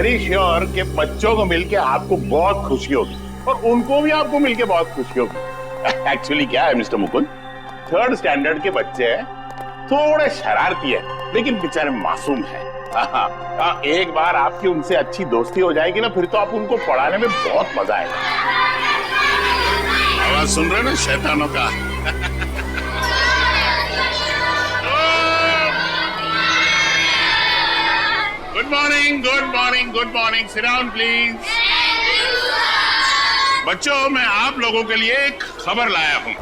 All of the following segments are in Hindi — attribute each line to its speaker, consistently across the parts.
Speaker 1: वेरी श्योर कि बच्चों को मिलके आपको बहुत खुशी होगी और उनको भी आपको मिलके बहुत खुशी होगी। एक्चुअली क्या है मिस्टर मुकुंद, 3rd स्टैंडर्ड के बच्चे हैं, थोड़े शरारती है लेकिन बेचारे मासूम है। एक बार आपकी उनसे अच्छी दोस्ती हो जाएगी ना, फिर तो आप उनको पढ़ाने में बहुत मजा आएगा। आवाज सुन रहे ना शैतानों का? Good morning, good morning, good morning. Sit down please. बच्चों, मैं आप लोगों के लिए एक खबर लाया हूँ।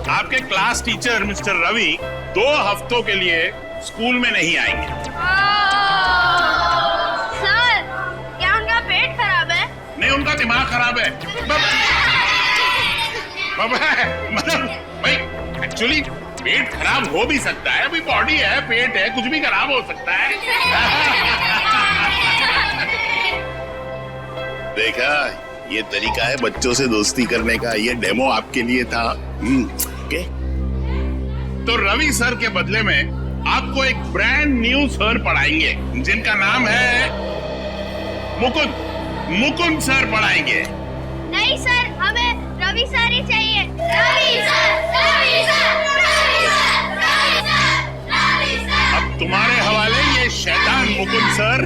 Speaker 1: आपके क्लास टीचर मिस्टर रवि 2 हफ्तों के लिए स्कूल में नहीं आएंगे।
Speaker 2: सर, क्या उनका पेट खराब है?
Speaker 1: नहीं, उनका दिमाग खराब है। मतलब भाई, एक्चुअली पेट खराब हो भी सकता है, अभी बॉडी है, पेट है, कुछ भी खराब हो सकता है। देखा, ये तरीका है बच्चों से दोस्ती करने का। ये डेमो आपके लिए था। ओके। तो रवि सर के बदले में आपको एक ब्रांड न्यू सर पढ़ाएंगे जिनका नाम है मुकुंद। मुकुंद सर पढ़ाएंगे।
Speaker 2: नहीं सर, हमें रवि सर ही चाहिए। Ravi sir, Ravi sir, Ravi sir, Ravi sir, Ravi sir.
Speaker 1: अब तुम्हारे हवाले ये शैतान Mukund sir.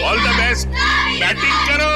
Speaker 1: All the best, batting करो।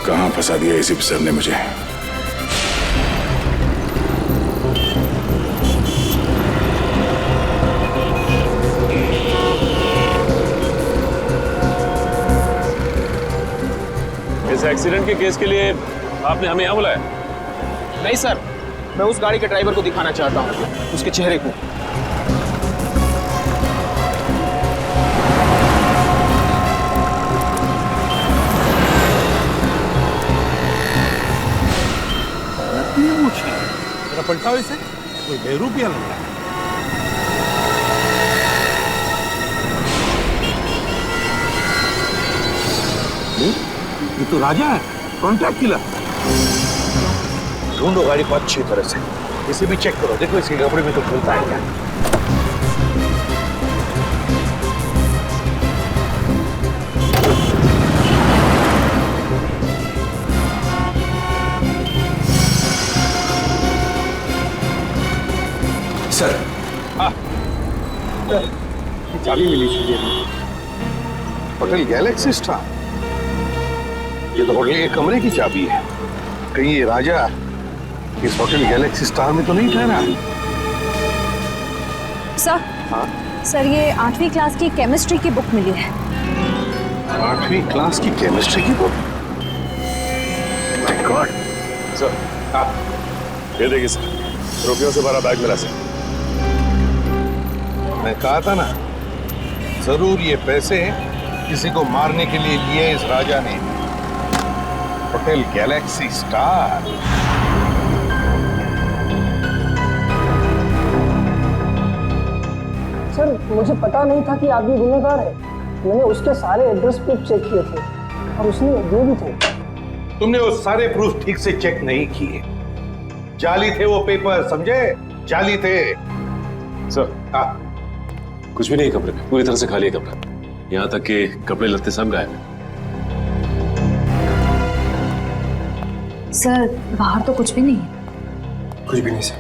Speaker 3: कहां फंसा दिया इसी सर ने मुझे।
Speaker 4: इस एक्सीडेंट के केस के लिए आपने हमें यहाँ बुलाया?
Speaker 5: नहीं सर, मैं उस गाड़ी के ड्राइवर को दिखाना चाहता हूँ, उसके चेहरे को।
Speaker 6: पलटाओ इसे, कोई बेरूपिया लग रहा है। ये तो राजा है, कॉन्टैक्ट किलर।
Speaker 3: ढूंढो गाड़ी को अच्छी तरह से, इसे भी चेक करो, देखो इसके कपड़े में तो खुलता है क्या।
Speaker 6: सर,
Speaker 3: चाबी मिली थी होटल गैलेक्सी स्टार। ये तो होटल के कमरे की चाबी है। कहीं ये राजा इस होटल गैलेक्सी स्टार में तो नहीं ठहरा?
Speaker 7: सर,
Speaker 3: हाँ?
Speaker 7: सर ये 8वीं क्लास की केमिस्ट्री की बुक मिली है।
Speaker 3: 8वीं क्लास की केमिस्ट्री की बुक? My God.
Speaker 4: सर, ये देखिए सर, रुपयों से भरा बैग मिला सर।
Speaker 3: मैं कहा था ना, जरूर ये पैसे किसी को मारने के लिए लिए इस राजा ने। Hotel Galaxy star.
Speaker 8: सर, मुझे पता नहीं था कि आदमी गुनहगार है। मैंने उसके सारे एड्रेस प्रूफ चेक किए थे और उसने दिए भी थे।
Speaker 3: तुमने वो सारे प्रूफ ठीक से चेक नहीं किए। जाली थे वो पेपर, समझे? जाली थे।
Speaker 4: सर,
Speaker 3: हाँ,
Speaker 4: कुछ भी नहीं कमरे में, पूरी तरह से खाली है कमरा। यहाँ तक कि कपड़े लत्ते सब गायब हैं।
Speaker 7: सर, बाहर तो कुछ भी नहीं है।
Speaker 3: कुछ भी नहीं सर।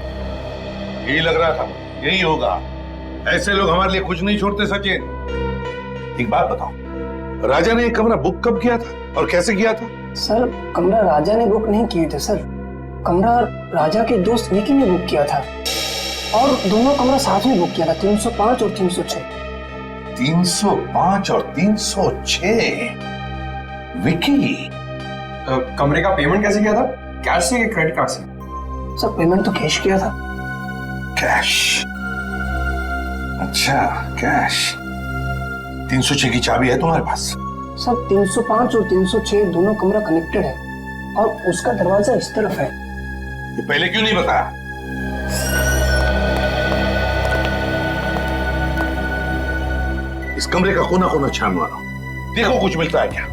Speaker 3: यही लग रहा था, यही होगा। ऐसे लोग हमारे लिए कुछ नहीं छोड़ते सचिन। एक बात बताओ, राजा ने ये कमरा बुक कब किया था और कैसे किया था?
Speaker 8: सर, कमरा राजा ने बुक नहीं किए थे सर। कमरा राजा के दोस्त विकी ने बुक किया था और दोनों कमरा साथ में बुक किया था, 305 और 306।
Speaker 3: 305 और 306? विकी?
Speaker 5: कमरे का पेमेंट कैसे किया था? कैश से या क्रेडिट कार्ड से?
Speaker 8: सर, पेमेंट तो कैश किया था।
Speaker 3: कैश? अच्छा, कैश। 306 की चाबी है तुम्हारे पास?
Speaker 8: सर 305 और 306 दोनों कमरा कनेक्टेड है और उसका दरवाजा इस तरफ है।
Speaker 3: ये पहले क्यों नहीं बताया? इस कमरे का कोना कोना छान मारो, देखो कुछ मिलता है क्या।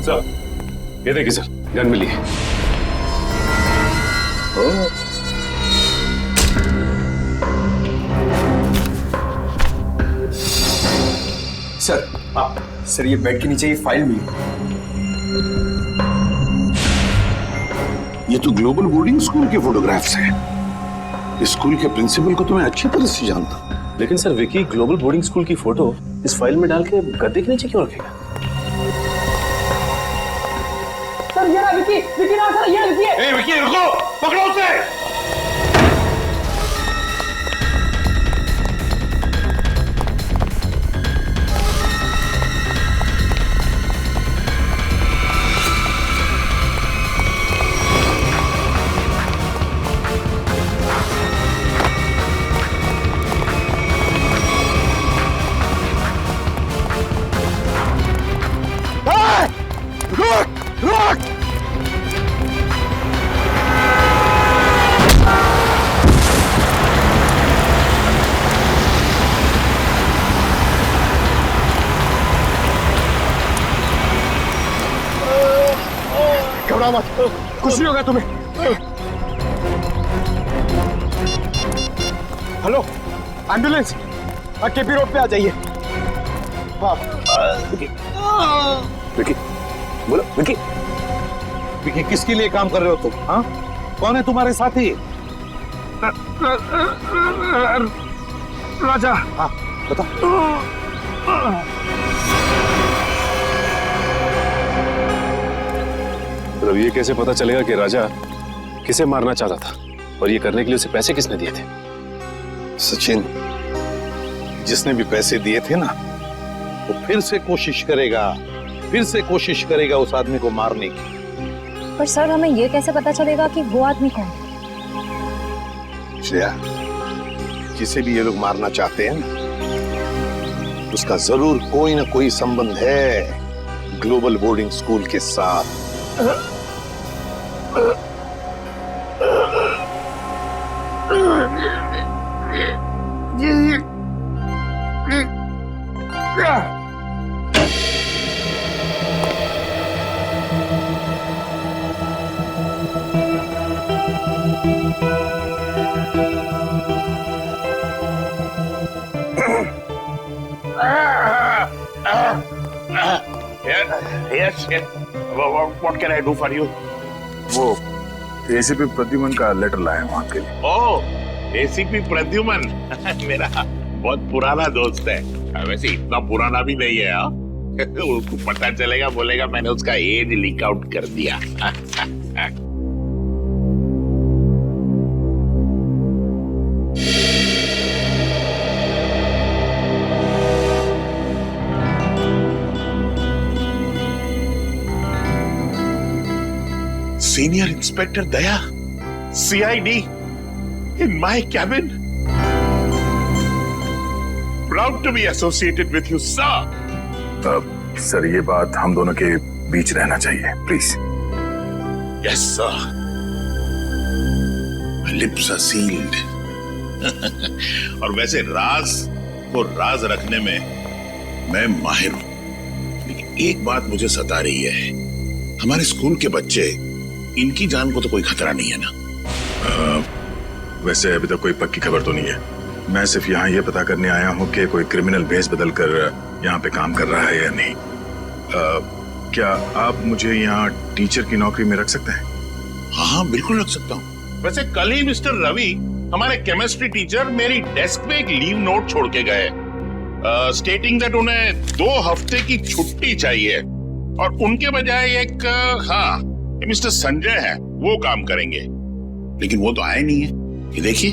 Speaker 4: सर, ये देखिए सर, गन मिली है।
Speaker 5: सर, सर ये बेड के नीचे ये फाइल मिली।
Speaker 3: ये तो ग्लोबल बोर्डिंग स्कूल के फोटोग्राफ्स हैं। इस स्कूल के प्रिंसिपल को तो मैं अच्छी तरह से जानता हूं।
Speaker 4: लेकिन sir, Vicky global boarding school की फोटो इस फाइल में डाल के गद्दे के नीचे क्यों रखेगा?
Speaker 8: सर ये रहा विकी, विकी ना सर, ये विकी है।
Speaker 3: ए विकी रुको, पकड़ो उसे।
Speaker 5: कुछ नहीं होगा तुम्हें। हेलो, एम्बुलेंस केपी रोड पे आ जाइए। हाँ
Speaker 4: विकी, बोलो विकी।
Speaker 3: विकी किसके लिए काम कर रहे हो तुम? हाँ, कौन है तुम्हारे साथी?
Speaker 5: राजा।
Speaker 3: हाँ बता।
Speaker 4: अब ये कैसे पता चलेगा कि राजा किसे मारना चाहता था और ये करने के लिए उसे पैसे किसने दिए थे?
Speaker 3: सचिन, जिसने भी पैसे दिए थे ना, वो फिर से कोशिश करेगा उस आदमी को मारने की।
Speaker 7: पर सर हमें ये कैसे पता चलेगा कि वो आदमी कौन है?
Speaker 3: श्रेया, जिसे भी ये लोग मारना चाहते हैं ना, उसका जरूर कोई ना कोई संबंध है ग्लोबल बोर्डिंग स्कूल के साथ।
Speaker 1: Yes. What can I do for you?
Speaker 9: वो एसीपी प्रद्युमन का लेटर लाया वहां के लिए।
Speaker 1: ओह, एसीपी प्रद्युमन मेरा बहुत पुराना दोस्त है। वैसे इतना पुराना भी नहीं है। उसको पता चलेगा, बोलेगा मैंने उसका एज लीक आउट कर दिया। Senior Inspector Daya, CID, in my cabin. Proud to be associated with you, sir.
Speaker 9: Sir ये बात हम दोनों के बीच रहना चाहिए, please.
Speaker 1: Yes, sir. My lips are sealed. और वैसे राज को राज रखने में मैं माहिर हूं, लेकिन एक बात मुझे सता रही है। हमारे स्कूल के बच्चे, इनकी जान को तो कोई खतरा नहीं है ना?
Speaker 9: वैसे अभी तक कोई पक्की खबर तो नहीं है। मैं सिर्फ यहाँ ये पता करने आया हूँ कि कोई क्रिमिनल भेस बदल कर यहाँ पे काम कर रहा है या नहीं। क्या आप मुझे यहाँ टीचर की नौकरी में रख सकते हैं?
Speaker 1: हाँ बिल्कुल रख सकता हूँ। वैसे कल ही मिस्टर रवि, हमारे केमिस्ट्री टीचर, मेरी डेस्क पे एक लीव नोट छोड़ के गए, स्टेटिंग दैट उन्हें 2 हफ्ते की छुट्टी चाहिए और उनके बजाय एक मिस्टर संजय है, वो काम करेंगे। लेकिन वो तो आए नहीं है। ये देखिए,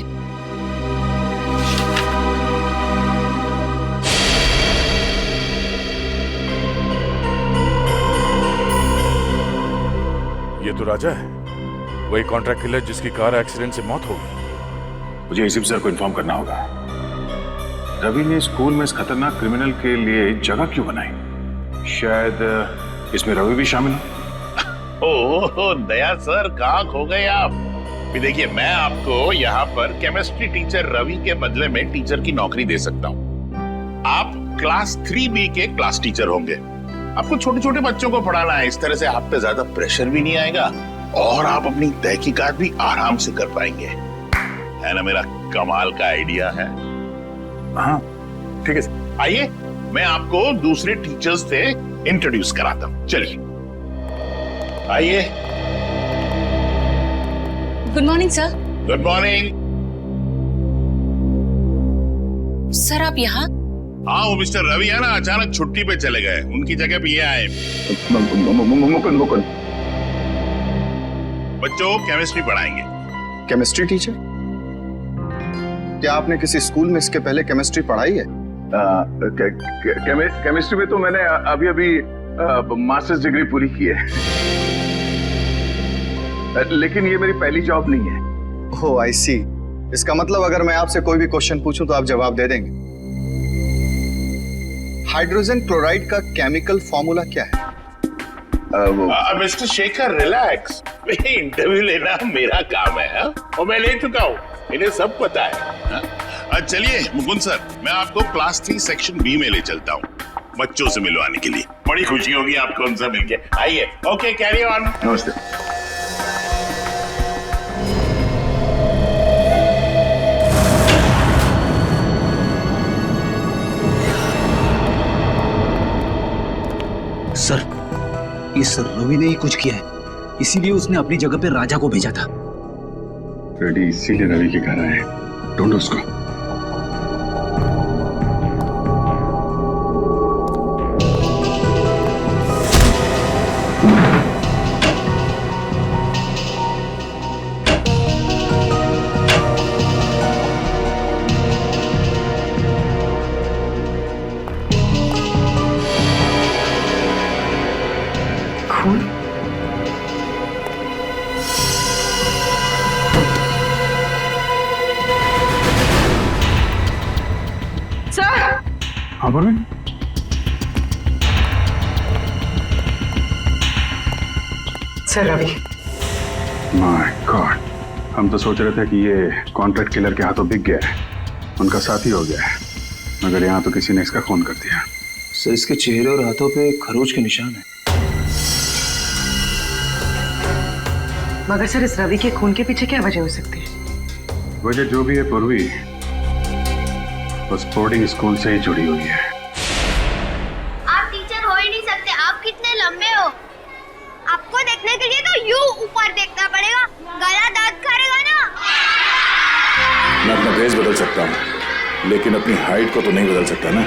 Speaker 9: राजा है, वही कॉन्ट्रैक्ट किलर जिसकी कार एक्सीडेंट से मौत हो गई। मुझे एसीपी सर को इन्फॉर्म करना होगा। रवि ने स्कूल में इस खतरनाक क्रिमिनल के लिए जगह क्यों बनाई? शायद इसमें रवि भी शामिल हो।
Speaker 1: ओह दया सर, कहाँ खो गए आप? भी देखिए, मैं आपको यहाँ पर केमिस्ट्री टीचर रवि के बदले में टीचर की नौकरी दे सकता हूँ। आप क्लास 3B के क्लास टीचर होंगे। आपको छोटे छोटे बच्चों को पढ़ाना है। इस तरह से आप पे ज्यादा प्रेशर भी नहीं आएगा और आप अपनी तहकीकात भी आराम से कर पाएंगे। है ना, मेरा कमाल का आइडिया है।
Speaker 9: हाँ ठीक है सर।
Speaker 1: आइए, मैं आपको दूसरे टीचर्स से इंट्रोड्यूस कराता हूँ। चलिए आइए।
Speaker 7: Good morning sir.
Speaker 1: Good morning.
Speaker 7: Sir आप यहाँ?
Speaker 1: हाँ, वो मिस्टर रवि है ना, अचानक छुट्टी पे चले गए। उनकी जगह पे ये आए।
Speaker 9: मुकुंद।
Speaker 1: बच्चों केमिस्ट्री पढ़ाएंगे।
Speaker 10: Chemistry teacher? क्या आपने किसी स्कूल में इसके पहले केमिस्ट्री पढ़ाई है?
Speaker 9: केमिस्ट्री में तो मैंने अभी अभी मास्टर्स डिग्री पूरी की है, लेकिन ये मेरी पहली जॉब नहीं है।
Speaker 10: ओह आई सी। इसका मतलब अगर मैं आपसे कोई भी क्वेश्चन पूछूं तो आप जवाब दे देंगे। हाइड्रोजन क्लोराइड का केमिकल फॉर्मूला क्या है?
Speaker 1: मिस्टर शेखर रिलैक्स, इंटरव्यू लेना मेरा काम है। हा? और मैं ले चुका हूँ, इन्हें सब पता है। चलिए मुकुंद सर, मैं आपको क्लास 3 सेक्शन B में ले चलता हूँ, बच्चों से मिलवाने के लिए। बड़ी खुशी होगी आपको उनसे मिलके। आइए। Okay, carry on.
Speaker 9: नमस्ते।
Speaker 6: सर, इस रवि ने ही कुछ किया है, इसीलिए उसने अपनी जगह पे राजा को भेजा था।
Speaker 9: रेडी इसीलिए रवि के घर आए। ढूंढो उसको। हाँ Parveen.
Speaker 8: Sir Ravi.
Speaker 9: My god, हम तो सोच रहे थे कि ये कॉन्ट्रैक्ट किलर के हाथों बिक गया है, उनका साथी हो गया है, मगर यहाँ तो किसी ने इसका खून कर दिया।
Speaker 6: सर इसके चेहरे और हाथों पे खरोच के निशान है।
Speaker 8: मगर सर इस रवि के खून के पीछे क्या वजह हो सकती है?
Speaker 9: वजह जो भी है पूर्वी, उस बोर्डिंग स्कूल से ही जुड़ी हुई है।
Speaker 2: आप टीचर हो ही नहीं सकते। आप कितने लंबे हो? आपको देखने के लिए तो यूं ऊपर देखना पड़ेगा। गला दांत करेगा ना।
Speaker 9: मैं अपना भेष बदल सकता हूँ, लेकिन अपनी हाइट को तो नहीं बदल सकता ना।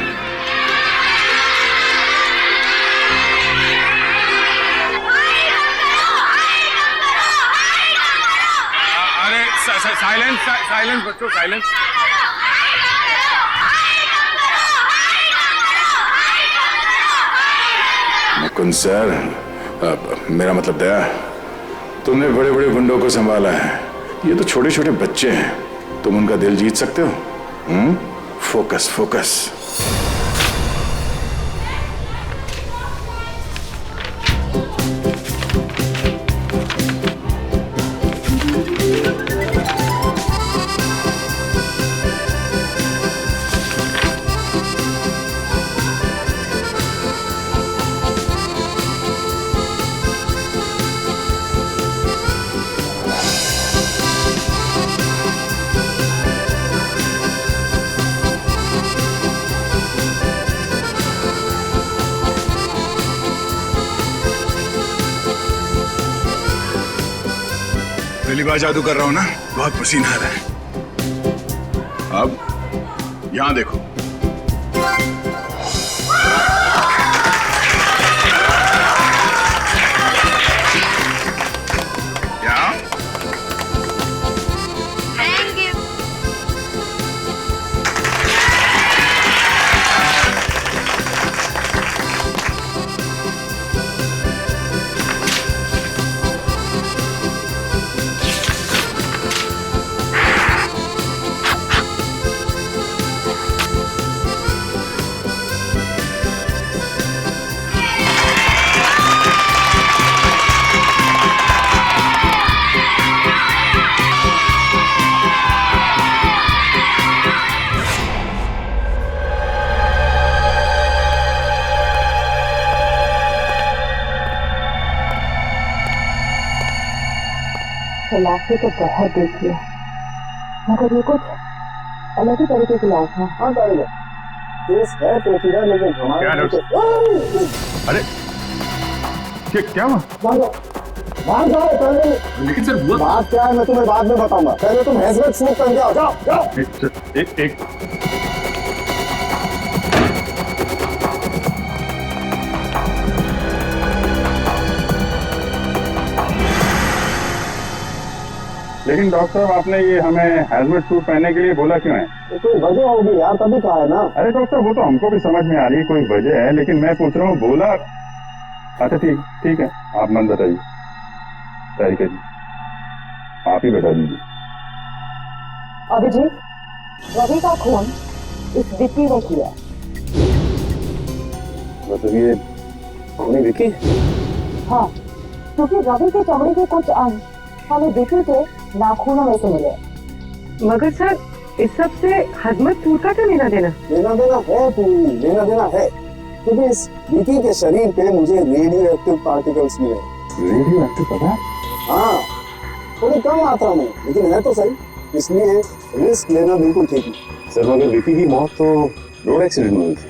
Speaker 9: अरे साइलेंस साइलेंस बच्चों, साइलेंस। मुकुंद सर, मेरा मतलब दया, तुमने बड़े बड़े गुंडों को संभाला है, ये तो छोटे छोटे बच्चे हैं, तुम उनका दिल जीत सकते हो? Focus focus. पहली बार जादू कर रहा हूं ना, बहुत पसीना आ रहा है। अब यहां देखो। यहां।
Speaker 2: Thank you.
Speaker 11: लाशें तो बहुत देखी है, मगर ये कुछ अलग ही तरीके की लाश है। हाँ टाइगर, केस है पेचीदा, लेकिन हमारे
Speaker 9: अरे क्या हुआ?
Speaker 11: बाहर जाओ पहले।
Speaker 6: लेकिन सर हुआ
Speaker 11: बात क्या है मैं तुम्हें बाद में बताऊंगा, पहले तुम हेलमेट सूट पहन के आओ। जाओ जाओ।
Speaker 9: एक
Speaker 12: लेकिन डॉक्टर साहब, आपने ये हमें हेलमेट सूट पहनने के लिए बोला क्यों है?
Speaker 11: तो कोई वजह होगी यार, तभी कहा है ना।
Speaker 12: अरे डॉक्टर, वो तो हमको भी समझ में आ रही है कोई वजह है, लेकिन मैं पूछ रहा हूँ बोला। अच्छा ठीक है, आप मन बताइए। तारिका जी, आप ही बता दीजिए।
Speaker 11: अभिजीत, रवि का खून इस विक्की ने किया।
Speaker 12: मतलब ये खूनी विक्की?
Speaker 11: हाँ, क्योंकि रवि के चमड़े के कुछ अंग हमें विक्की के नाखूनों में से मिले।
Speaker 13: मगर सर, इस सब से हजमत सूर का क्या लेना देना?
Speaker 11: लेना देना है पूरी, लेना देना है, क्योंकि इस विक्की के शरीर पे मुझे रेडियो एक्टिव पार्टिकल्स मिले।
Speaker 12: रेडियो एक्टिव पदार्थ?
Speaker 11: हाँ, थोड़ी कम मात्रा में, लेकिन है तो सही, इसलिए रिस्क लेना बिल्कुल ठीक है।
Speaker 12: सर, मगर विक्की की मौत तो रोड एक्सीडेंट में हुई थी।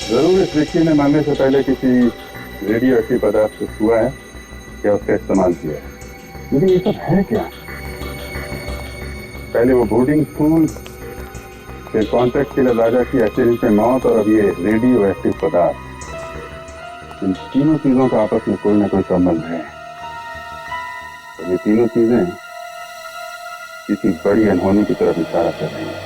Speaker 12: जरूर इस विक्की ने मरने से पहले किसी रेडियो एक्टिव पदार्थ को छुआ है या उसका इस्तेमाल किया है। लेकिन ये सब है क्या? पहले वो बोर्डिंग स्कूल, फिर कॉन्ट्रैक्ट किलर राजा की एक्सीडेंट में मौत, और अब ये रेडियो एक्टिव पदार्थ। इन तीनों चीजों का आपस में कोई ना कोई संबंध है। और ये तीनों चीजें किसी बड़ी अनहोनी की तरफ इशारा कर रही हैं।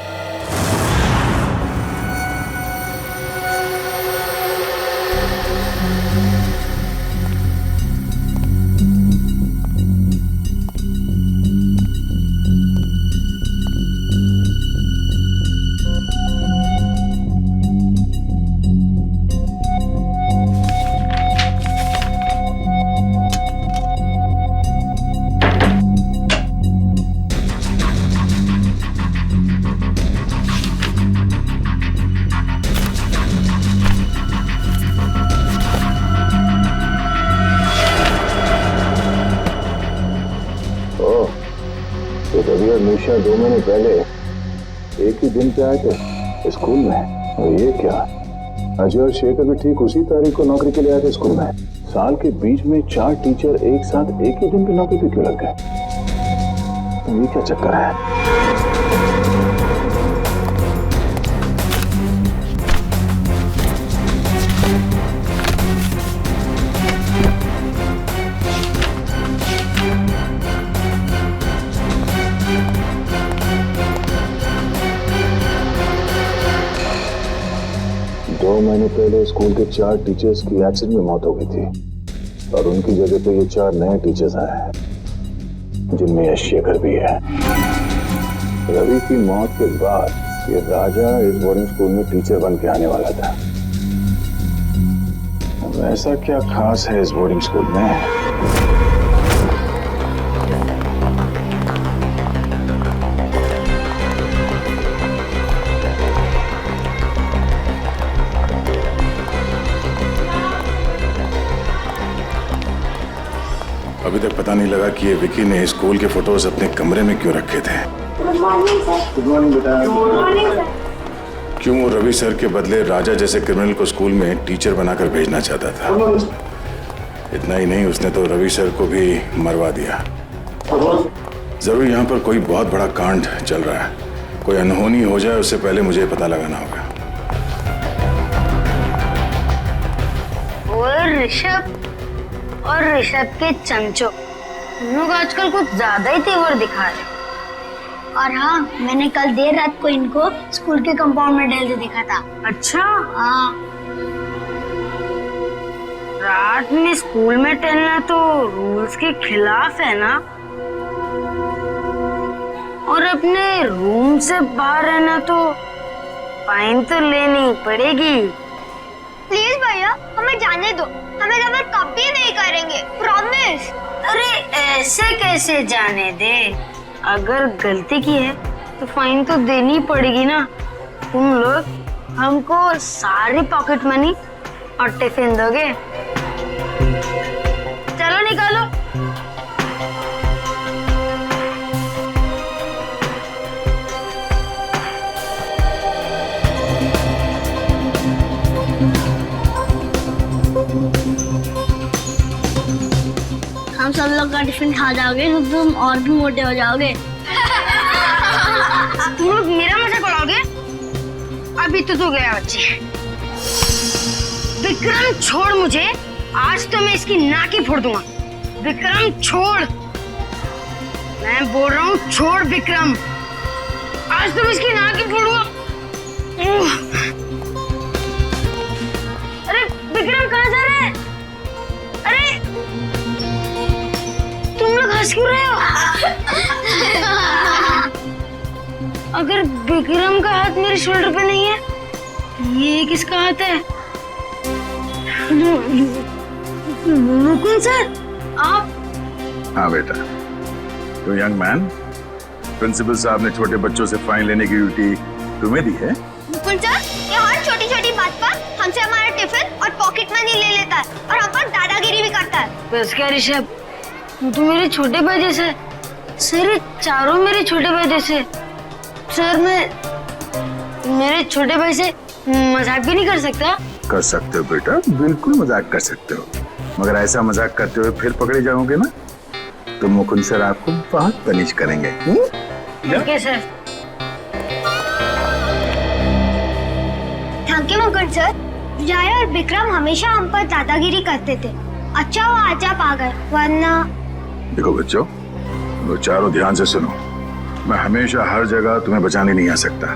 Speaker 3: निशा 2 महीने पहले एक ही दिन पे आए थे स्कूल में, और ये क्या, अजय और शेखर भी ठीक उसी तारीख को नौकरी के लिए आए थे स्कूल में। साल के बीच में 4 टीचर एक साथ एक ही दिन पे नौकरी पे क्यों लग गए? ये क्या चक्कर है? महीने पहले स्कूल के 4 टीचर्स की एक्सीडेंट में मौत हो गई थी, और उनकी जगह पे ये 4 नए टीचर्स आए हैं, जिनमें यह शेखर भी है। रवि की मौत के बाद ये राजा इस बोर्डिंग स्कूल में टीचर बन के आने वाला था। ऐसा क्या खास है इस बोर्डिंग स्कूल में?
Speaker 9: अभी तक पता नहीं लगा कि ये विकी ने स्कूल के फोटोज अपने कमरे में क्यों रखे थे।
Speaker 11: Good morning sir.
Speaker 9: Good morning बेटा।
Speaker 11: Good morning sir.
Speaker 9: क्यों वो रवि सर के बदले राजा जैसे क्रिमिनल को स्कूल में टीचर बनाकर भेजना चाहता था। इतना ही नहीं, उसने तो रवि सर को भी मरवा दिया। जरूर यहाँ पर कोई बहुत बड़ा कांड चल रहा है, कोई अनहोनी हो जाए उससे पहले मुझे पता लगाना होगा।
Speaker 2: ऋषभ और ऋषभ के चंचो, हम लोग आजकल कुछ ज्यादा ही तेवर दिखा रहे। और हाँ, मैंने कल देर रात को इनको स्कूल के कंपाउंड में टहलते देखा था।
Speaker 13: अच्छा?
Speaker 2: हाँ।
Speaker 13: रात में स्कूल में टहलना तो रूल्स के खिलाफ है ना, और अपने रूम से बाहर रहना तो फाइन तो लेनी पड़ेगी।
Speaker 2: प्लीज भैया, हमें जाने दो, हमें जबर कभी नहीं करेंगे, प्रॉमिस।
Speaker 13: अरे ऐसे कैसे जाने दे, अगर गलती की है तो फाइन तो देनी पड़ेगी ना। तुम लोग हमको सारी पॉकेट मनी और टिफिन दोगे? चलो निकालो।
Speaker 2: सब लोग का टिफिन खा जाओगे तो तुम और भी मोटे हो जाओगे। तुम लोग मेरा मजाक उड़ाओगे? अभी तो गया बच्चे। विक्रम छोड़ मुझे, आज तो मैं इसकी नाक ही फोड़ दूंगा। विक्रम छोड़, मैं बोल रहा हूँ छोड़ विक्रम, आज तो मैं इसकी नाक ही फोड़ूंगा। अरे विक्रम कहाँ जा रहे हैं? अरे तुम लोग हंस क्यों रहे हो? अगर विक्रम का हाथ मेरे शोल्डर पे नहीं है, ये किसका हाथ है? मुकुंद सर, आप?
Speaker 9: हाँ बेटा, तो यंग मैन, प्रिंसिपल साहब ने छोटे बच्चों से फाइन लेने की ड्यूटी तुम्हें दी है?
Speaker 2: मुकुंद सर, ये हर छोटी छोटी बात पर हमसे हमारा टिफिन और पॉकेट मनी ले लेता है और हम पर दादागिरी भी करता है। बस क्या ऋषभ, तू मेरे छोटे भाई जैसे है। सर ये चारों मेरे छोटे भाई जैसे। सर मैं मेरे छोटे भाई से मजाक भी नहीं कर सकता?
Speaker 9: कर सकते हो बेटा, बिल्कुल मजाक कर सकते हो, मगर ऐसा मजाक करते हुए फिर पकड़े जाओगे ना तो मुकुंद सर आपको बहुत पनिश करेंगे।
Speaker 2: Okay sir. Thank you Mukund sir. जय और विक्रम हमेशा हम पर दादागिरी करते थे, अच्छा वो आज आप आ गए, वरना।
Speaker 9: देखो बच्चों, वो चारों ध्यान से सुनो, मैं हमेशा हर जगह तुम्हें बचाने नहीं आ सकता।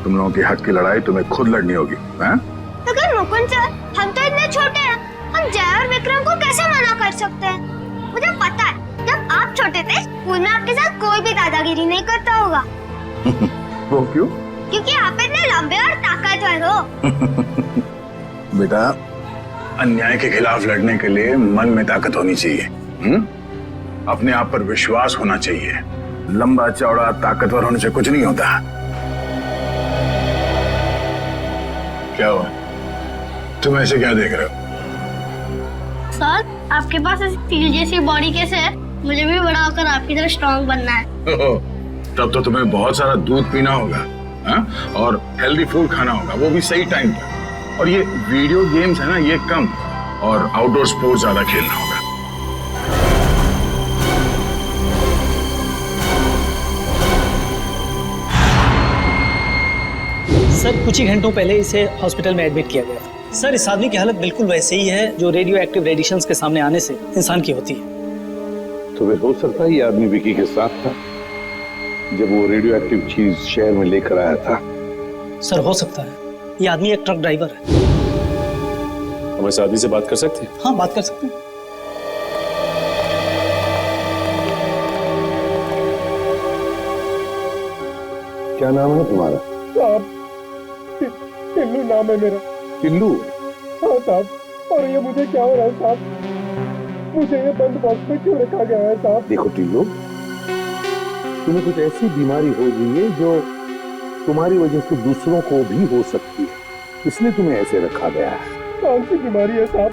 Speaker 9: तुम लोगों के हक की लड़ाई तुम्हें खुद लड़नी होगी।
Speaker 2: लेकिन मुकुंद सर, हम तो इतने छोटे हैं, हम जय और विक्रम को कैसे मना कर सकते हैं? मुझे पता है, जब आप छोटे थे स्कूल में आपके साथ कोई भी दादागिरी नहीं करता होगा।
Speaker 9: वो क्यों?
Speaker 2: क्योंकि आप इतने लंबे और ताकतवर हो।
Speaker 9: बेटा, अन्याय के खिलाफ लड़ने के लिए मन में ताकत होनी चाहिए। अपने आप पर विश्वास होना चाहिए। लंबा चौड़ा ताकतवर होने से कुछ नहीं होता। क्या हुआ? तुम ऐसे क्या देख रहे हो?
Speaker 2: सर, आपके पास ऐसी स्टील जैसी बॉडी कैसे है? मुझे भी बड़ा होकर आपकी तरह स्ट्रॉन्ग बनना है।
Speaker 9: तब तो तुम्हें बहुत सारा दूध पीना होगा, और हेल्दी फूड खाना होगा, वो भी सही टाइम पर। और ये वीडियो गेम्स है ना, ये कम, और आउटडोर स्पोर्ट्स ज्यादा खेलना होगा।
Speaker 14: सर कुछ ही घंटों पहले इसे हॉस्पिटल में एडमिट किया गया था। सर इस आदमी की हालत बिल्कुल वैसे ही है जो रेडियो एक्टिव रेडिएशंस के सामने आने से इंसान की होती है।
Speaker 3: तो फिर हो सकता है ये आदमी विकी के साथ था जब वो रेडियो एक्टिव चीज शहर में लेकर आया था।
Speaker 14: सर हो सकता है, ये आदमी एक ट्रक ड्राइवर है।
Speaker 4: हम इस आदमी से बात कर सकते हैं?
Speaker 14: हाँ बात कर सकते हैं।
Speaker 3: क्या नाम है तुम्हारा?
Speaker 15: साहब, टिल्लू नाम है मेरा।
Speaker 3: टिल्लू?
Speaker 15: हाँ साहब, और ये मुझे क्या हो रहा है साहब? मुझे ये बंद बॉक्स में क्यों रखा गया है साहब?
Speaker 3: देखो टिल्लू, तुम्हें कुछ ऐसी बीमारी हो गई है जो तुम्हारी वजह से दूसरों को भी हो सकती है, इसलिए तुम्हें ऐसे रखा गया है।
Speaker 15: कौन सी बीमारी है साहब?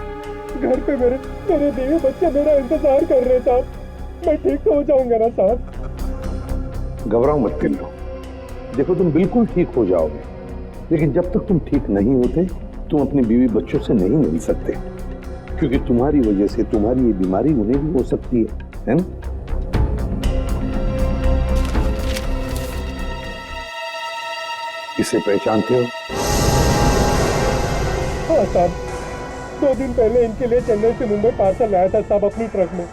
Speaker 15: घर पे मेरे बीवी बच्चे मेरा इंतजार कर रहे हैं साहब। मैं ठीक तो हो जाऊंगा ना साहब?
Speaker 3: घबराओ मत टिल्लू, देखो तुम बिल्कुल ठीक हो जाओगे, लेकिन जब तक तुम ठीक नहीं होते तुम अपनी बीवी बच्चों से नहीं मिल सकते, क्योंकि तुम्हारी वजह से तुम्हारी ये बीमारी उन्हें भी हो सकती है ना? इसे पहचानते हो?
Speaker 15: हाँ साहब, 2 दिन पहले इनके लिए चेन्नई से मुंबई पार्सल लाया था साहब अपनी ट्रक में।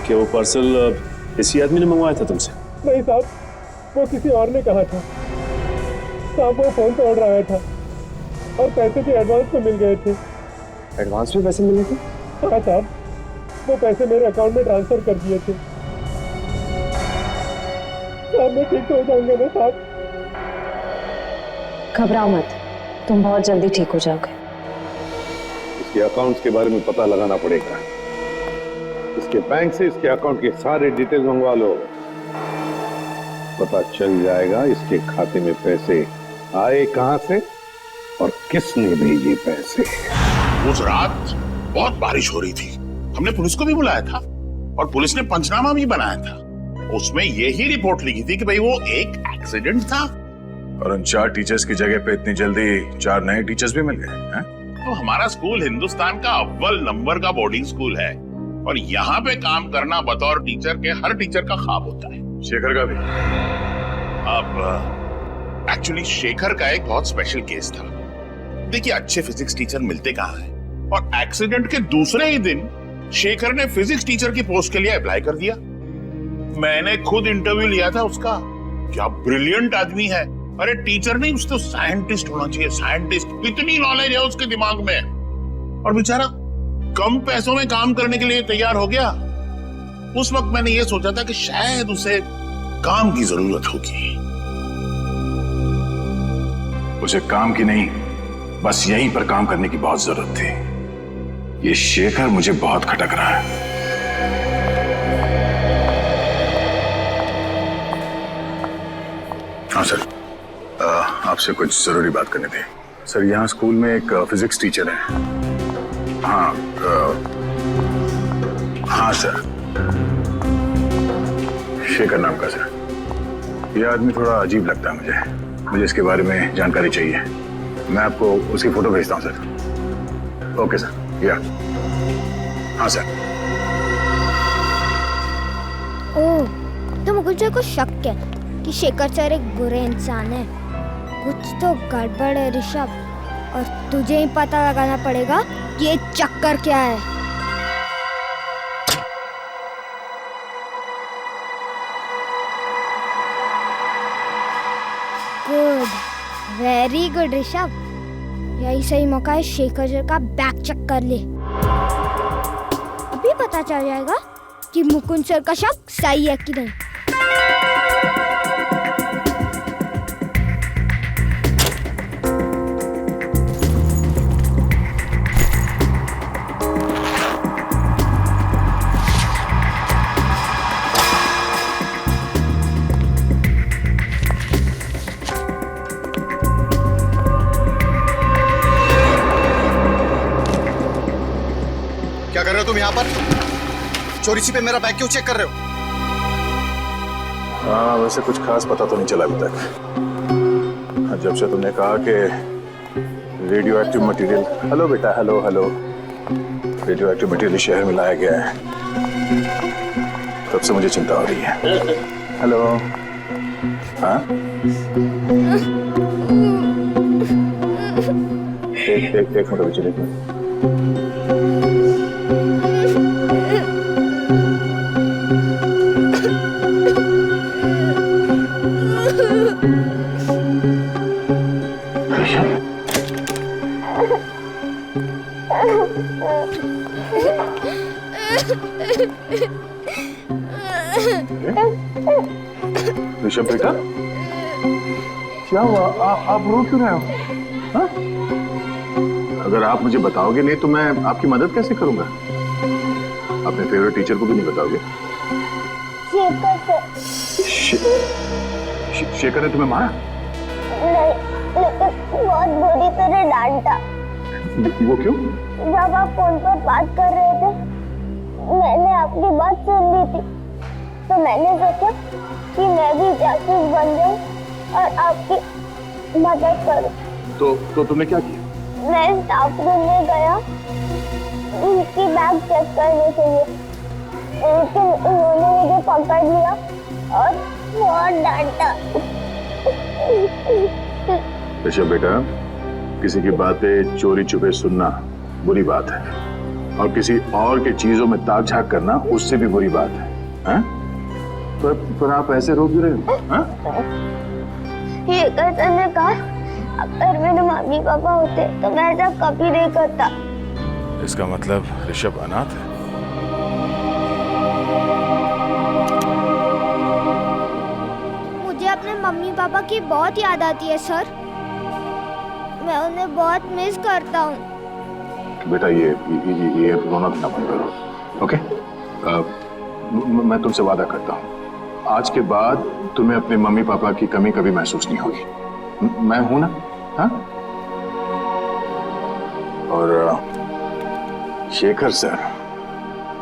Speaker 4: क्या वो पार्सल इसी आदमी ने मंगवाया था तुमसे?
Speaker 15: नहीं साहब, वो किसी और ने कहा था साहब। वो फोन पे ऑर्डर आया था और पैसे भी एडवांस में मिल गए थे।
Speaker 10: एडवांस में पैसे मिले थे?
Speaker 15: हाँ साहब, वो पैसे मेरे अकाउंट में ट्रांसफर कर दिए थे साहब। मैं ठीक तो हो जाऊंगा ना साहब?
Speaker 16: घबराओ मत, तुम बहुत जल्दी ठीक हो जाओगे।
Speaker 3: इसके अकाउंट्स के बारे में पता लगाना पड़ेगा। इसके बैंक से इसके अकाउंट के सारे डिटेल मंगवा लो, पता चल जाएगा इसके खाते में पैसे आए कहां से और किसने भेजे पैसे।
Speaker 1: उस रात बहुत बारिश हो रही थी, हमने पुलिस को भी बुलाया था और पुलिस ने पंचनामा भी बनाया था। उसमें यही रिपोर्ट लिखी थी कि भाई वो एक एक्सीडेंट था।
Speaker 9: और उन 4 टीचर्स की जगह पे इतनी जल्दी 4 नए टीचर्स भी मिल गए हैं?
Speaker 1: तो हमारा स्कूल हिंदुस्तान का अव्वल नंबर का बोर्डिंग स्कूल है और यहाँ पे काम करना बतौर टीचर के हर टीचर का ख्वाब होता है।
Speaker 9: शेखर का भी?
Speaker 1: अब एक्चुअली शेखर का एक बहुत स्पेशल केस था। देखिए, अच्छे फिजिक्स टीचर मिलते कहाँ हैं, और एक्सीडेंट के दूसरे ही दिन शेखर ने फिजिक्स टीचर की पोस्ट के लिए अप्लाई कर दिया। मैंने खुद इंटरव्यू लिया था उसका। क्या ब्रिलियंट आदमी है। अरे टीचर नहीं, उसको साइंटिस्ट होना चाहिए, साइंटिस्ट। इतनी नॉलेज है उसके दिमाग में, और बेचारा कम पैसों में काम करने के लिए तैयार हो गया। उस वक्त मैंने ये सोचा था कि शायद उसे काम की जरूरत होगी।
Speaker 9: उसे काम की नहीं, बस यहीं पर काम करने की बहुत जरूरत थी। ये शेखर मुझे बहुत खटक रहा है। हाँ सर, आपसे कुछ जरूरी बात करनी थी। सर, यहाँ स्कूल में एक फिजिक्स टीचर है। हाँ सर, शेखर नाम का सर। यह आदमी थोड़ा अजीब लगता है मुझे इसके बारे में जानकारी चाहिए। मैं आपको उसकी फोटो भेजता हूँ सर। ओके सर, या हाँ सर।
Speaker 17: ओह, तो मुकुल सर को शक है कि शेखर सर एक बुरे इंसान है। कुछ तो गड़बड़ है ऋषभ, और तुझे ही पता लगाना पड़ेगा कि ये चक्कर क्या है। Good, very good Rishabh. यही सही मौका है शेखर सर का बैक चेक कर ले। अभी पता चल जाएगा कि मुकुंद सर का शक सही है कि नहीं।
Speaker 10: क्या कर रहे हो तुम यहाँ पर? चोरी छिपे मेरा बैग क्यों चेक कर रहे हो?
Speaker 9: हाँ, वैसे कुछ खास पता तो नहीं चला अभी तक। जब से तुमने कहा कि रेडियो एक्टिव मटेरियल, हेलो बेटा, hello hello, radio active material शहर में लाया गया है, तब से मुझे चिंता हो रही है। हेलो, हाँ, एक मिनट पीछे देखो। ऋषभ बेटा, क्या हुआ? आप रो क्यों रहे हो? हाँ? अगर आप मुझे बताओगे नहीं तो मैं आपकी मदद कैसे करूंगा? अपने फेवरेट टीचर को भी नहीं बताओगे? शेखर ने तुम्हें मारा?
Speaker 17: नहीं, लेकिन बहुत बुरी तरह डांटा।
Speaker 9: वो क्यों?
Speaker 17: जब आप फोन पर बात कर रहे थे, मैंने आपकी बात सुन ली थी, तो मैंने सोचा कि मैं भी जासूस बन जाऊं और आपकी मदद करूं।
Speaker 9: तो तुमने क्या किया?
Speaker 17: मैं स्टाफ रूम में गया उनकी बैग चेक करने के लिए, लेकिन उन्होंने मुझे पकड़ लिया और बहुत डांटा।
Speaker 9: ऋषभ बेटा, किसी की बातें चोरी छुपे सुनना बुरी बात है, और किसी और के चीजों में ताक झाक करना उससे भी बुरी बात है। हाँ? पर आप ऐसे रो क्यों रहे हो? हाँ?
Speaker 17: ये कहते ने कहा, अगर मेरे मम्मी पापा होते तो मैं ऐसा कभी नहीं करता।
Speaker 9: इसका मतलब ऋषभ अनाथ है?
Speaker 17: मुझे अपने मम्मी पापा की बहुत याद आती है सर। मैं उन्हें बहुत मिस करता हूँ।
Speaker 9: बेटा, ये रोना धोना बंद करो, ओके? मैं तुमसे वादा करता हूँ, आज के बाद तुम्हें अपने मम्मी पापा की कमी कभी महसूस नहीं होगी। मैं हूं ना? हाँ? और शेखर सर,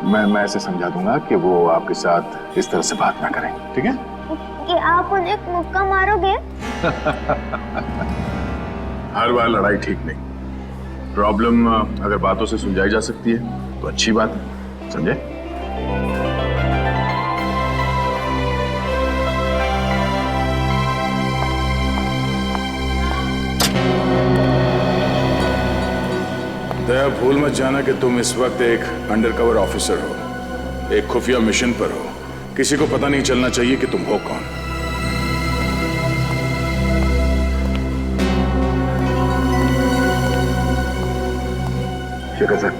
Speaker 9: मैं ऐसे समझा दूंगा कि वो आपके साथ इस तरह से बात ना करें, ठीक है?
Speaker 17: कि आप उन्हें मुक्का मारोगे?
Speaker 9: हर बार लड़ाई ठीक नहीं, प्रॉब्लम अगर बातों से सुलझाई जा सकती है तो अच्छी बात है, समझे? दया, भूल मत जाना कि तुम इस वक्त एक अंडरकवर ऑफिसर हो, एक खुफिया मिशन पर हो। किसी को पता नहीं चलना चाहिए कि तुम हो कौन। शेखर सर,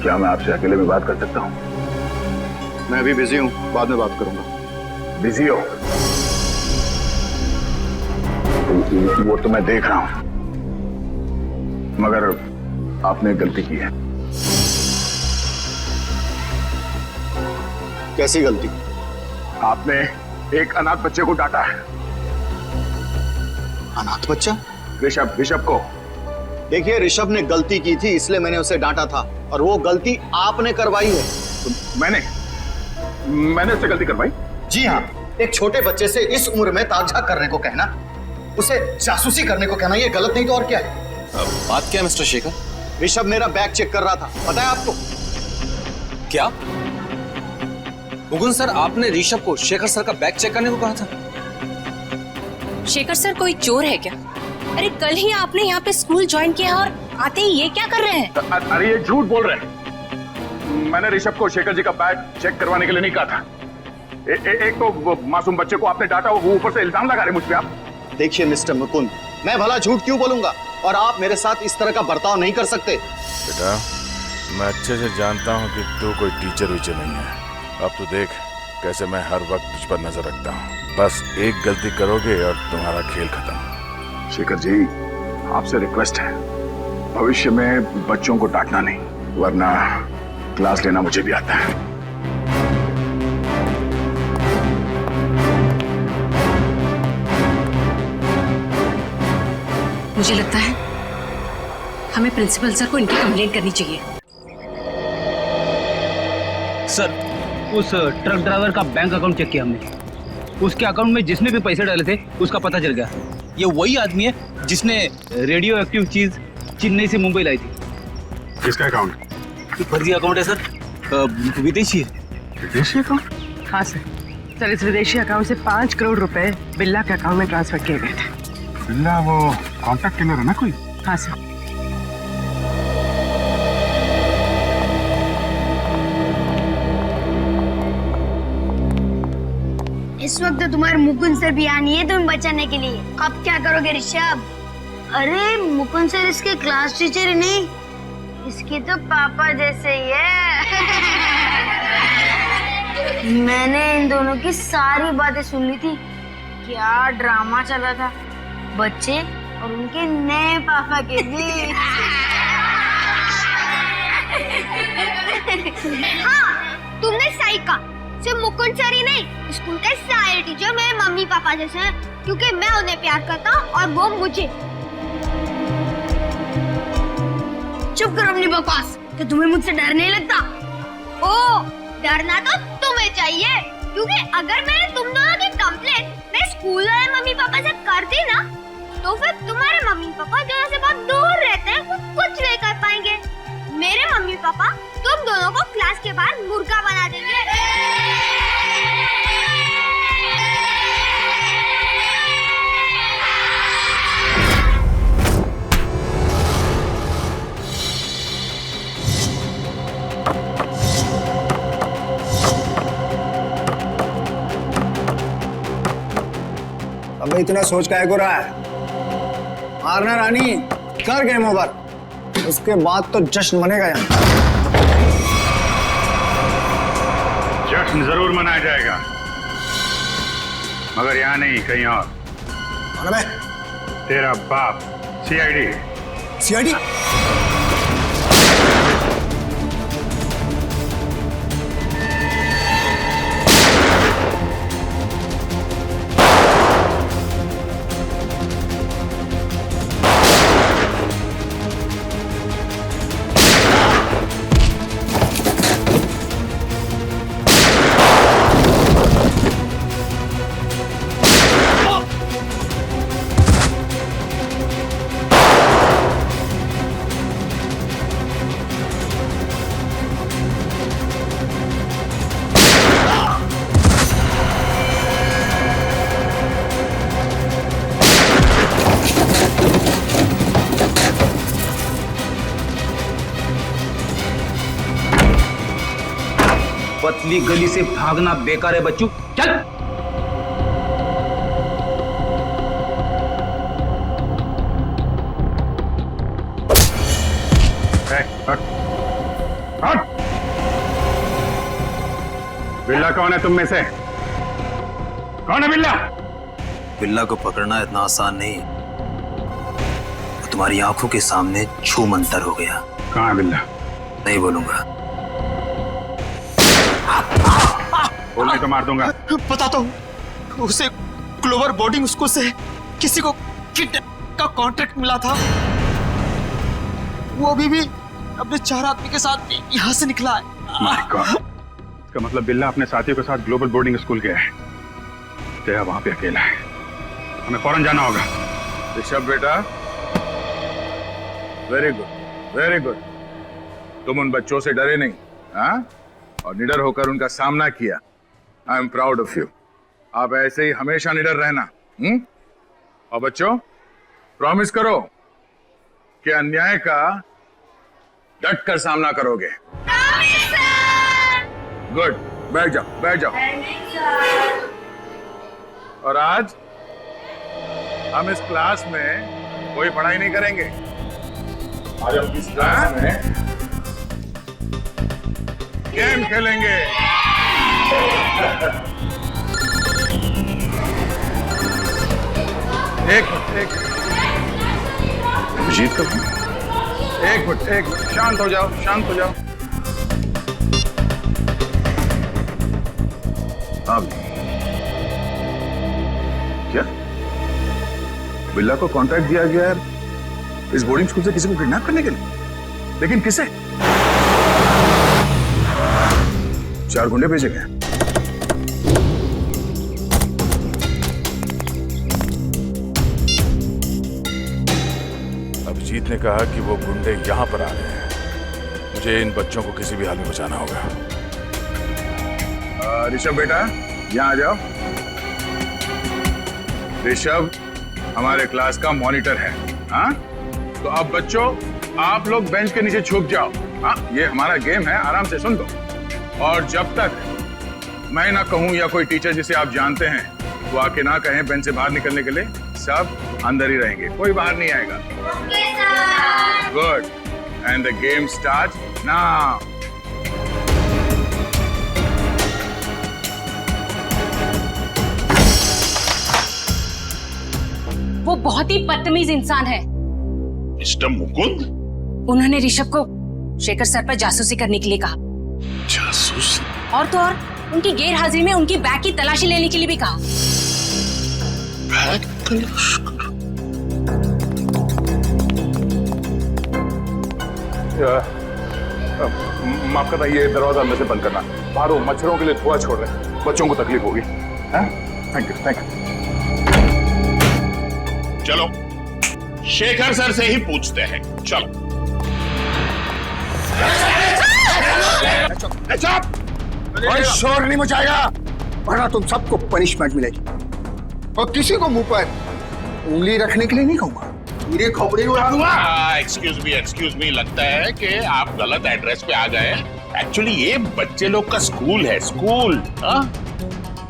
Speaker 9: क्या मैं आपसे अकेले में बात कर सकता हूं?
Speaker 10: मैं अभी बिजी हूं, बाद में बात करूंगा।
Speaker 9: बिजी हो? वो तो मैं देख रहा हूं, मगर आपने गलती की है।
Speaker 10: कैसी गलती?
Speaker 9: आपने एक अनाथ बच्चे को डांटा है।
Speaker 10: अनाथ बच्चा?
Speaker 9: ऋषभ को।
Speaker 10: देखिए, ऋषभ ने गलती की थी इसलिए मैंने उसे डांटा था, और वो गलती आपने करवाई है।
Speaker 9: तो मैंने उससे गलती करवाई?
Speaker 10: जी हाँ, एक छोटे बच्चे से इस उम्र में ताक-झाक करने को कहना, उसे जासूसी करने को कहना, ये गलत नहीं तो और क्या है?
Speaker 5: बात क्या है मिस्टर शेखर?
Speaker 10: ऋषभ मेरा बैग चेक कर रहा था, पता है आपको?
Speaker 5: क्या मुकुंद सर, आपने ऋषभ को शेखर सर का बैग चेक करने को कहा था?
Speaker 7: शेखर सर कोई चोर है क्या? अरे कल ही आपने यहाँ पे स्कूल ज्वाइन किया और आते ही ये क्या कर रहे हैं?
Speaker 9: अरे ये झूठ बोल रहे हैं। मैंने ऋषभ को शेखर जी का बैग चेक करवाने के लिए नहीं कहा था। एक तो वो मासूम बच्चे को आपने डांटा, वो ऊपर से इल्जाम लगा रहे मुझ पे आप।
Speaker 10: देखिए मिस्टर मुकुंद, मैं भला झूठ क्यों बोलूंगा, और आप मेरे साथ इस तरह का बर्ताव नहीं कर सकते।
Speaker 9: बेटा, मैं अच्छे से जानता हूँ कि तू कोई टीचर वीचर नहीं है। अब तो देख कैसे मैं हर वक्त तुझ पर नजर रखता हूँ। बस एक गलती करोगे और तुम्हारा खेल खत्म। शेखर जी, आपसे रिक्वेस्ट है, भविष्य में बच्चों को डांटना नहीं, वरना क्लास लेना मुझे भी आता है।
Speaker 7: मुझे लगता है हमें प्रिंसिपल सर को इनकी कंप्लेंट करनी चाहिए।
Speaker 6: सर, उस ट्रक ड्राइवर का बैंक अकाउंट चेक किया हमने। उसके अकाउंट में जिसने भी पैसे डाले थे उसका पता चल गया। ये वही आदमी है जिसने रेडियो एक्टिव चीज चेन्नई से मुंबई लाई थी।
Speaker 9: किसका अकाउंट?
Speaker 6: फर्जी अकाउंट है सर, विदेशी है।
Speaker 9: विदेशी अकाउंट?
Speaker 18: हाँ सर, इस विदेशी अकाउंट से 5 करोड़ रुपए बिल्ला के अकाउंट में ट्रांसफर किए गए थे।
Speaker 9: बिल्ला वो कॉन्टैक्ट किलर है ना कोई?
Speaker 18: हाँ सर।
Speaker 2: इस वक्त तो तुम्हारे मुकुंद सर भी यहाँ नहीं है तुम्हें बचाने के लिए। अब क्या करोगे ऋषभ? अरे मुकुंद सर इसके क्लास टीचर ही नहीं, इसके तो पापा जैसे ही है। मैंने इन दोनों की सारी बातें सुन ली थी। क्या ड्रामा चला था बच्चे और उनके नए पापा के बीच।
Speaker 17: हाँ, तुमने सही कहा। सिर्फ मुकुंद सर ही नहीं, स्कूल के सारे टीचर मेरे मम्मी पापा जैसे हैं, क्योंकि मैं उन्हें प्यार करता हूँ और वो मुझे।
Speaker 2: चुप करो अपनी बकवास। तो तुम्हें मुझसे डर नहीं लगता?
Speaker 17: ओ, डरना तो तुम्हें चाहिए, क्योंकि अगर मैंने तुम दोनों की कंप्लेंट मेरे स्कूल वाले मम्मी पापा से कर दी ना, तो फिर तुम्हारे मम्मी पापा जो से बहुत दूर रहते हैं वो कुछ नहीं कर पाएंगे। मेरे मम्मी पापा तुम दोनों को क्लास के बाहर मुर्गा बना देंगे।
Speaker 19: अबे इतना सोच काहे को रहा है? मारना रानी, कर गेम ओवर, उसके बाद तो जश्न मनेगा यहाँ।
Speaker 9: जश्न जरूर मनाया जाएगा, मगर यहाँ नहीं, कहीं और। तेरा बाप सीआईडी।
Speaker 19: सीआईडी?
Speaker 6: पतली गली से भागना बेकार है बच्चू, चल।
Speaker 9: बिल्ला कौन है तुम में से? कौन है बिल्ला?
Speaker 10: बिल्ला को पकड़ना इतना आसान नहीं। वो तुम्हारी आंखों के सामने छू मंतर हो गया।
Speaker 9: कहाँ है बिल्ला?
Speaker 10: नहीं बोलूंगा।
Speaker 9: बोलने तो मार दूंगा।
Speaker 10: बताता हूँ। उसे क्लोवर बोर्डिंग स्कूल से किसी को किडनैप का कॉन्ट्रैक्ट मिला था। वो अभी भी अपने 4 आदमी के साथ यहाँ से निकला है।
Speaker 9: माय गॉड, इसका मतलब बिल्ला अपने साथियों के साथ ग्लोबल बोर्डिंग स्कूल गया है। तेरा वहां पे अकेला है, हमें फौरन जाना होगा। ऋषभ बेटा, वेरी गुड वेरी गुड। तुम उन बच्चों से डरे नहीं, हाँ? और निडर होकर उनका सामना किया। I am proud of you. आप ऐसे ही हमेशा निडर रहना। और बच्चों, प्रॉमिस करो कि अन्याय का डट कर सामना करोगे। गुड, बैठ जाओ बैठ जाओ। और आज हम इस क्लास में कोई पढ़ाई नहीं करेंगे। आज हम इस क्लास में गेम खेलेंगे। एक मिनट, जीत कब? एक मिनट, शांत हो जाओ शांत हो जाओ। अब क्या बिल्ला को कॉन्ट्रैक्ट दिया गया है इस बोर्डिंग स्कूल से किसी को किडनैप करने के लिए? लेकिन किसे? 4 गुंडे भेजे गए। अभिजीत ने कहा कि वो गुंडे यहां पर आ रहे हैं। मुझे इन बच्चों को किसी भी हाल में बचाना होगा। ऋषभ बेटा, यहां आ जाओ। ऋषभ हमारे क्लास का मॉनिटर है, हाँ? तो अब बच्चों, आप लोग बेंच के नीचे छुप जाओ। हाँ, ये हमारा गेम है, आराम से सुन लो। और जब तक मैं ना कहूं या कोई टीचर जिसे आप जानते हैं वो आके ना कहें बेंच से बाहर निकलने के लिए, सब अंदर ही रहेंगे, कोई बाहर नहीं आएगा। Good, and the game start now.
Speaker 7: वो बहुत ही बदतमीज इंसान है।
Speaker 1: मिस्टर मुकुंद?
Speaker 7: उन्होंने ऋषभ को शेखर सर पर जासूसी करने के लिए कहा।
Speaker 1: जासूसी?
Speaker 7: और तो और उनकी गैर हाजिरी में उनकी बैग की तलाशी लेने के लिए भी कहा।
Speaker 1: बैग तलाश करो? माफ करना, ये दरवाजा अंदर से बंद करना। बाहर वो मच्छरों के लिए धुआं छोड़ रहे हैं, बच्चों को तकलीफ होगी। Thank you thank you. चलो शेखर सर से ही पूछते हैं, चलो।
Speaker 3: कोई शोर नहीं मचाएगा, वरना तुम सबको पनिशमेंट मिलेगी। और किसी को मुंह पर उंगली रखने के लिए नहीं कहूंगा, मेरी खोपड़ी उड़ा दूंगा।
Speaker 1: एक्सक्यूज मी, लगता है कि आप गलत एड्रेस पे आ गए। एक्चुअली ये बच्चे लोग का स्कूल है, स्कूल।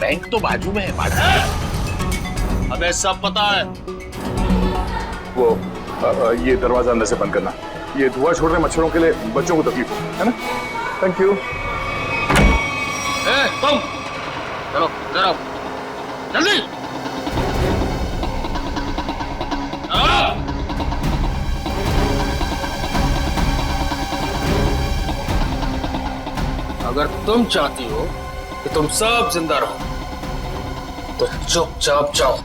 Speaker 1: बैंक तो बाजू में है, बाजू में।
Speaker 5: हमें सब पता है।
Speaker 1: वो ये दरवाजा अंदर से बंद करना। ये धुआं छोड़ रहे मच्छरों के लिए बच्चों को तकलीफ है ना? Thank you.
Speaker 5: तुम चलो जरा जल्दी। अगर तुम चाहती हो कि तुम सब जिंदा रहो तो चुपचाप जाओ।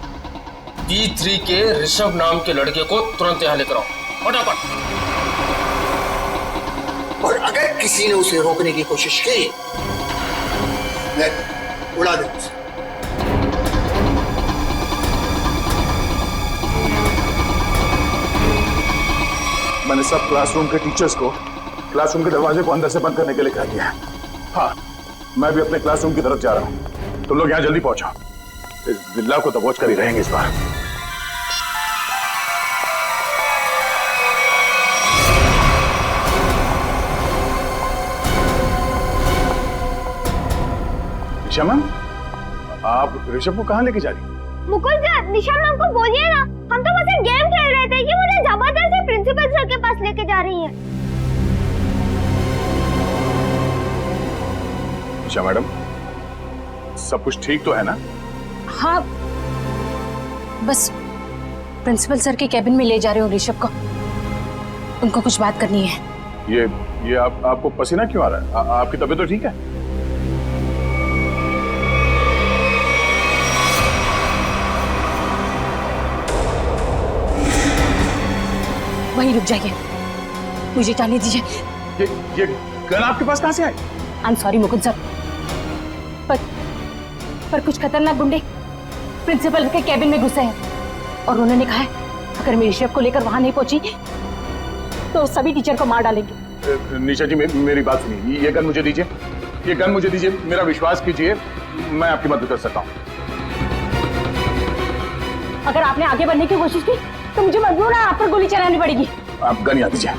Speaker 5: D3 के ऋषभ नाम के लड़के को तुरंत यहाँ लेकर आओ, फटाफट।
Speaker 3: और अगर किसी ने उसे रोकने की कोशिश की, मैं उड़ा दूंगा उसे।
Speaker 1: मैंने सब क्लासरूम के टीचर्स को क्लासरूम के दरवाजे को अंदर से बंद करने के लिए कह दिया है। हाँ, मैं भी अपने क्लासरूम की तरफ जा रहा हूँ। तुम लोग यहाँ जल्दी पहुंचो। इस बिल्ला को दबोच कर ही रहेंगे इस बार।
Speaker 9: निशा मैम, आप ऋषभ को कहाँ लेके जा रही?
Speaker 17: मुकुल सर, निशा मैम को बोलिए ना, हम तो बस एक गेम खेल रहे थे, ये मुझे जबरदस्ती प्रिंसिपल सर के पास लेके जा रही है।
Speaker 9: निशा मैडम, सब कुछ ठीक तो है ना?
Speaker 7: हाँ, बस प्रिंसिपल सर के कैबिन में ले जा रहे हो ऋषभ को, उनको कुछ बात करनी है।
Speaker 9: ये आपको पसीना क्यों आ रहा है? आपकी तबीयत तो ठीक है?
Speaker 7: वहीं रुक जाइए, मुझे जाने दीजिए।
Speaker 9: ये गन आपके पास कहाँ से आई?
Speaker 7: I am sorry Mukund sir, पर कुछ खतरनाक गुंडे प्रिंसिपल के कैबिन में घुसे हैं और उन्होंने कहा है अगर मैं ऋषभ को लेकर वहां नहीं पहुंची तो सभी टीचर को मार डालेंगे।
Speaker 9: निशा जी, मेरी बात सुनिए, ये गन मुझे दीजिए, ये गन मुझे दीजिए, मेरा विश्वास कीजिए, मैं आपकी मदद कर सकता हूँ।
Speaker 7: अगर आपने आगे बढ़ने की कोशिश की तो मुझे मजबूर है आप पर गोली चलानी पड़ेगी।
Speaker 9: आप गन यहाँ दीजिए।